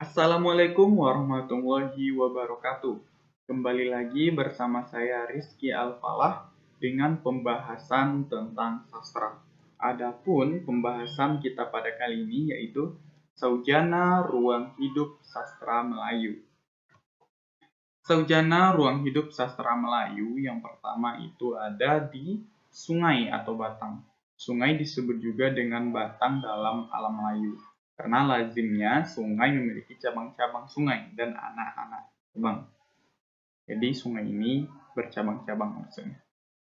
Assalamualaikum warahmatullahi wabarakatuh. Kembali lagi bersama saya Rizky Alfalah dengan pembahasan tentang sastra. Adapun pembahasan kita pada kali ini yaitu Saujana Ruang Hidup Sastra Melayu. Saujana ruang hidup sastra Melayu yang pertama itu ada di sungai atau batang. Sungai disebut juga dengan batang dalam alam Melayu, karena lazimnya sungai memiliki cabang-cabang sungai dan anak-anak cabang. Jadi sungai ini bercabang-cabang maksudnya.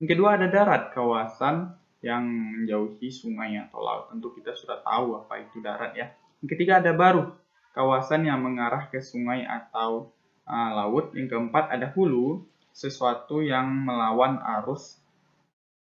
Yang kedua ada darat, kawasan yang menjauhi sungai atau laut. Tentu kita sudah tahu apa itu darat ya. Yang ketiga ada baruh, kawasan yang mengarah ke sungai atau laut. Yang keempat ada hulu, sesuatu yang melawan arus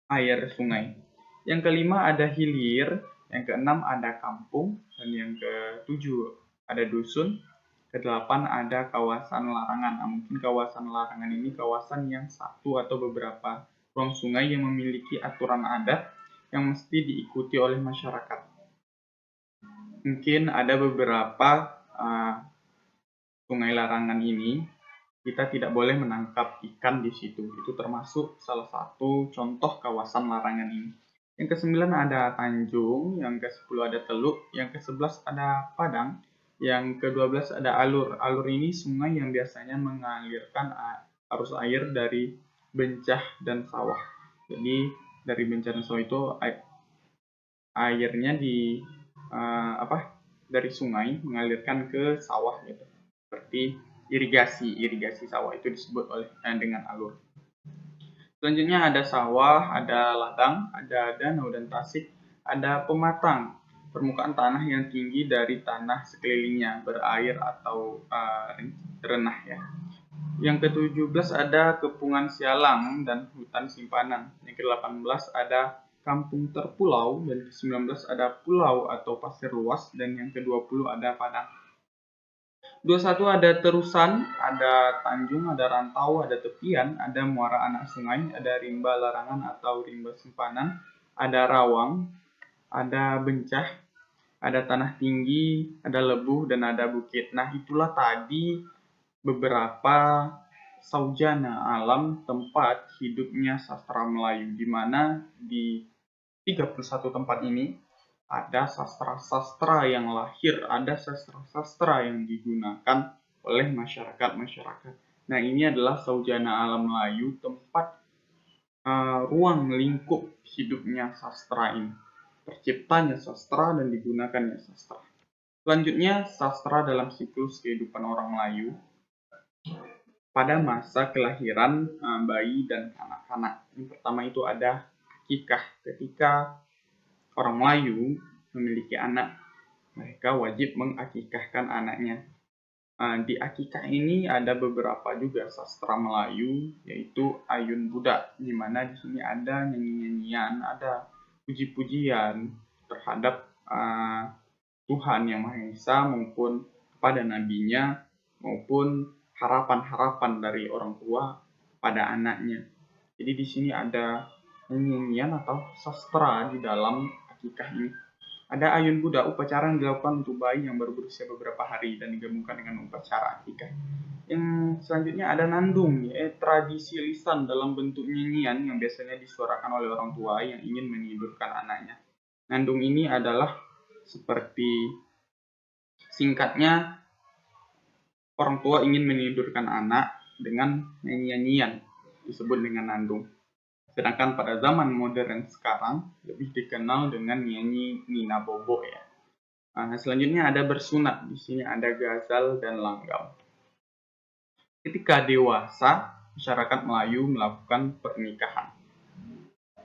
air sungai. Yang kelima ada hilir, yang keenam ada kampung, dan yang ketujuh ada dusun. Kedelapan ada kawasan larangan. Mungkin kawasan larangan ini kawasan yang satu atau beberapa ruang sungai yang memiliki aturan adat yang mesti diikuti oleh masyarakat. Mungkin ada beberapa sungai larangan ini kita tidak boleh menangkap ikan di situ. Itu termasuk salah satu contoh kawasan larangan ini. Yang ke-9 ada tanjung, yang ke-10 ada teluk, yang ke-11 ada padang, yang ke-12 ada alur. Alur ini sungai yang biasanya mengalirkan arus air dari bencah dan sawah. Jadi dari bencah dan sawah itu airnya dari sungai mengalirkan ke sawah gitu. Seperti irigasi sawah itu disebut dengan alur. Selanjutnya ada sawah, ada ladang, ada danau dan tasik, ada pematang, permukaan tanah yang tinggi dari tanah sekelilingnya, berair atau renah ya. Yang ke-17 ada kepungan sialang dan hutan simpanan. Yang ke-18 ada kampung terpulau, dan ke-19 ada pulau atau pasir luas, dan yang ke-20 ada padang. 21 ada terusan, ada tanjung, ada rantau, ada tepian, ada muara anak sungai, ada rimba larangan atau rimba simpanan, ada rawang, ada bencah, ada tanah tinggi, ada lebuh, dan ada bukit. Nah, itulah tadi beberapa saujana alam tempat hidupnya sastra Melayu, di mana di 31 tempat ini ada sastra-sastra yang lahir, ada sastra-sastra yang digunakan oleh masyarakat-masyarakat. Nah, ini adalah saujana alam Melayu, tempat ruang lingkup hidupnya sastra ini. Terciptanya sastra dan digunakannya sastra. Selanjutnya, sastra dalam siklus kehidupan orang Melayu pada masa kelahiran bayi dan anak-anak. Yang pertama itu ada akikah. Ketika orang Melayu memiliki anak, mereka wajib mengakikahkan anaknya. Di akikah ini ada beberapa juga sastra Melayu, yaitu ayun budak, di mana di sini ada nyanyi-nyanyian, ada puji-pujian terhadap Tuhan Yang Maha Esa maupun kepada nabinya, maupun harapan-harapan dari orang tua pada anaknya. Jadi di sini ada nyanyian atau sastra di dalam akikah ini. Ada ayun budak, upacara yang dilakukan untuk bayi yang baru berusia beberapa hari dan digabungkan dengan upacara akikah. Yang selanjutnya ada nandung, yaitu tradisi lisan dalam bentuk nyanyian yang biasanya disuarakan oleh orang tua yang ingin menidurkan anaknya. Nandung ini adalah seperti singkatnya, orang tua ingin menidurkan anak dengan nyanyian disebut dengan nandung. Sedangkan pada zaman modern sekarang lebih dikenal dengan nyanyi Nina Bobo ya. Selanjutnya ada bersunat. Di sini ada gazal dan langgam. Ketika dewasa, masyarakat Melayu melakukan pernikahan.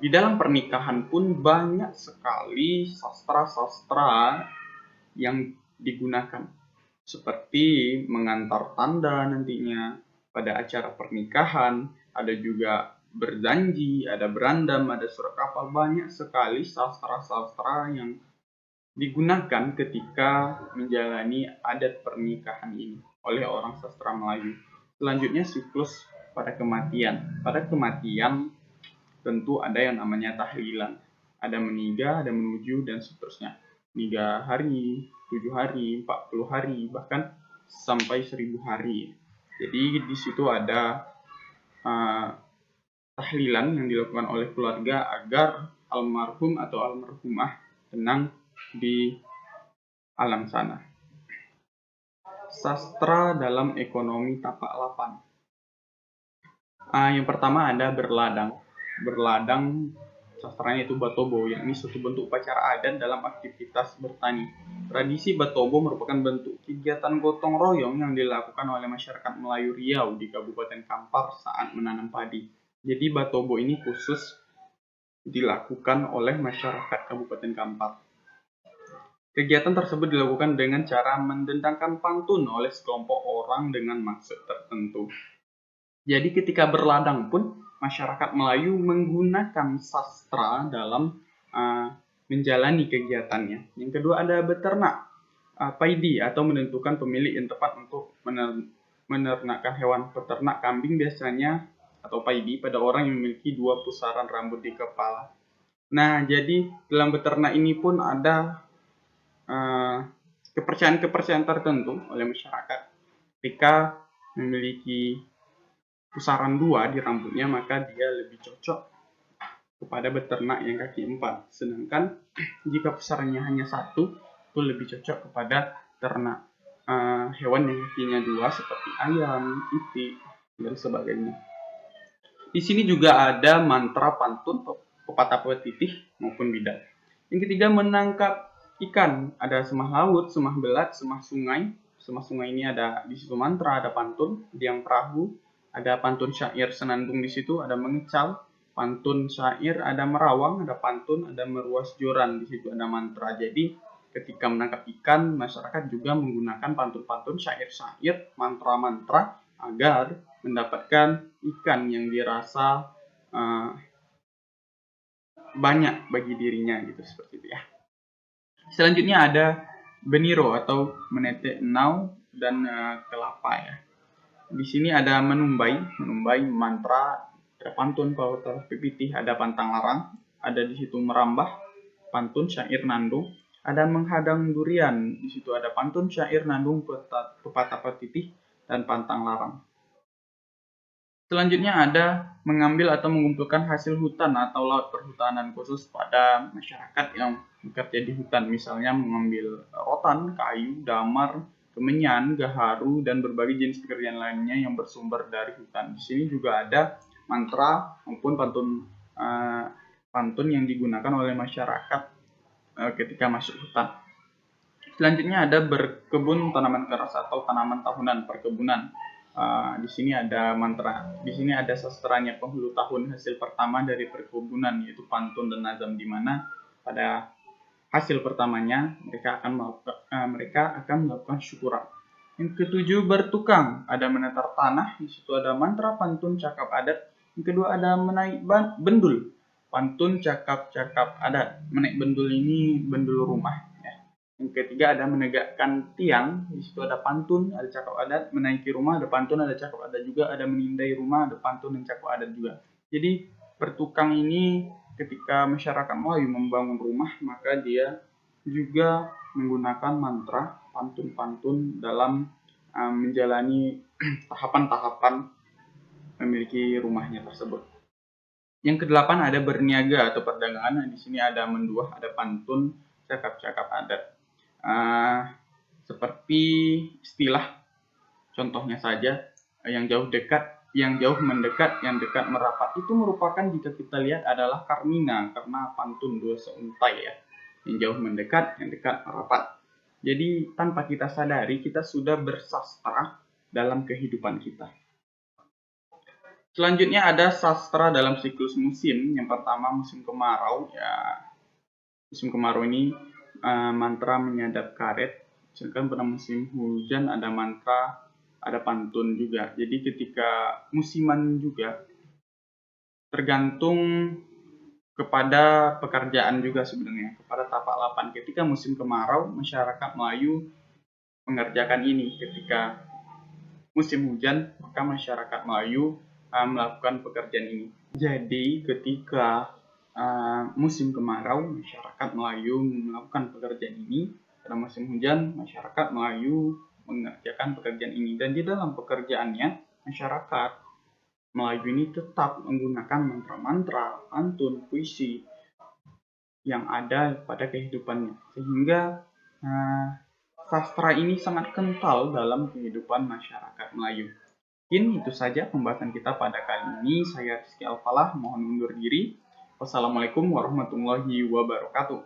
Di dalam pernikahan pun banyak sekali sastra-sastra yang digunakan. Seperti mengantar tanda nantinya pada acara pernikahan, ada juga berjanji, ada berandam, ada surat kapal. Banyak sekali sastra-sastra yang digunakan ketika menjalani adat pernikahan ini oleh orang sastra Melayu. Selanjutnya siklus pada kematian. Pada kematian tentu ada yang namanya tahlilan. Ada meniga, ada menuju, dan seterusnya. 3 hari, 7 hari, 40 hari, bahkan sampai 1000 hari. Jadi di situ ada tahlilan yang dilakukan oleh keluarga agar almarhum atau almarhumah tenang di alam sana. Sastra dalam ekonomi tapak lapan. Yang pertama ada berladang. Berladang sastranya itu batobo, yakni suatu bentuk upacara adat dalam aktivitas bertani. Tradisi batobo merupakan bentuk kegiatan gotong royong yang dilakukan oleh masyarakat Melayu Riau di Kabupaten Kampar saat menanam padi. Jadi batobo ini khusus dilakukan oleh masyarakat Kabupaten Kampar. Kegiatan tersebut dilakukan dengan cara mendendangkan pantun oleh sekelompok orang dengan maksud tertentu. Jadi ketika berladang pun masyarakat Melayu menggunakan sastra dalam menjalani kegiatannya. Yang kedua ada beternak, paidi atau menentukan pemilik yang tepat untuk menernakkan hewan. Peternak kambing biasanya atau paidi pada orang yang memiliki 2 pusaran rambut di kepala. Nah, jadi dalam beternak ini pun ada kepercayaan-kepercayaan tertentu oleh masyarakat. Ketika memiliki pusaran 2 di rambutnya, maka dia lebih cocok kepada beternak yang kaki 4. Sedangkan jika pusarannya hanya 1, itu lebih cocok kepada ternak hewan yang kakinya 2 seperti ayam, itik, dan sebagainya. Di sini juga ada mantra pantun, pepatah petitih maupun bidat. Yang ketiga menangkap ikan, ada semah laut, semah belat, semah sungai. Semah sungai ini ada di situ mantra, ada pantun, yang perahu, ada pantun syair senandung di situ, ada mengecal, pantun syair, ada merawang, ada pantun, ada meruas joran, di situ ada mantra. Jadi ketika menangkap ikan, masyarakat juga menggunakan pantun-pantun syair-syair, mantra-mantra agar mendapatkan ikan yang dirasa banyak bagi dirinya gitu, seperti itu ya. Selanjutnya ada beniro atau menete enau dan kelapa ya. Di sini ada menumbai mantra, ada pantun, pepatah pepitih, ada pantang larang, ada di situ merambah, pantun syair nandung, ada menghadang durian, di situ ada pantun syair nandung, pepatah petitih, dan pantang larang. Selanjutnya ada mengambil atau mengumpulkan hasil hutan atau laut perhutanan khusus pada masyarakat yang bekerja di hutan, misalnya mengambil rotan, kayu, damar, kemenyan, gaharu, dan berbagai jenis pekerjaan lainnya yang bersumber dari hutan. Di sini juga ada mantra maupun pantun yang digunakan oleh masyarakat ketika masuk hutan. Selanjutnya ada berkebun tanaman keras atau tanaman tahunan, perkebunan. Di sini ada mantra, di sini ada sastranya penghulu tahun hasil pertama dari perkebunan, yaitu pantun dan nazam, di mana pada hasil pertamanya mereka akan melakukan syukuran. Yang ketujuh bertukang, ada menetar tanah, di situ ada mantra pantun cakap adat. Yang kedua ada menaik bendul, pantun cakap adat. Menaik bendul ini bendul rumah. Yang ketiga ada menegakkan tiang, di situ ada pantun, ada cakap adat, menaiki rumah, ada pantun, ada cakap adat juga, ada menindai rumah, ada pantun dan cakap adat juga. Jadi bertukang ini ketika masyarakat Melayu membangun rumah, maka dia juga menggunakan mantra, pantun-pantun dalam menjalani tahapan-tahapan memiliki rumahnya tersebut. Yang kedelapan ada berniaga atau perdagangan. Nah, di sini ada menduah, ada pantun, cakap-cakap adat. Seperti istilah contohnya saja, yang jauh dekat, yang jauh mendekat, yang dekat merapat, itu merupakan jika kita lihat adalah karmina, karena pantun 2 seuntai ya, yang jauh mendekat, yang dekat merapat. Jadi tanpa kita sadari kita sudah bersastra dalam kehidupan kita. Selanjutnya ada sastra dalam siklus musim. Yang pertama musim kemarau ya. Musim kemarau ini mantra menyadap karet. Sedangkan pada musim hujan ada mantra, ada pantun juga. Jadi ketika musiman juga tergantung kepada pekerjaan juga sebenarnya, kepada tapak lapan. Ketika musim kemarau, masyarakat Melayu mengerjakan ini. Ketika musim hujan, maka masyarakat Melayu melakukan pekerjaan ini. Jadi ketika musim kemarau, masyarakat Melayu melakukan pekerjaan ini. Pada musim hujan, masyarakat Melayu mengerjakan pekerjaan ini. Dan di dalam pekerjaannya, masyarakat Melayu ini tetap menggunakan mantra-mantra, pantun, puisi yang ada pada kehidupannya. Sehingga sastra ini sangat kental dalam kehidupan masyarakat Melayu. Mungkin itu saja pembahasan kita pada kali ini. Saya Rizky Alfalah, mohon undur diri. Wassalamualaikum warahmatullahi wabarakatuh.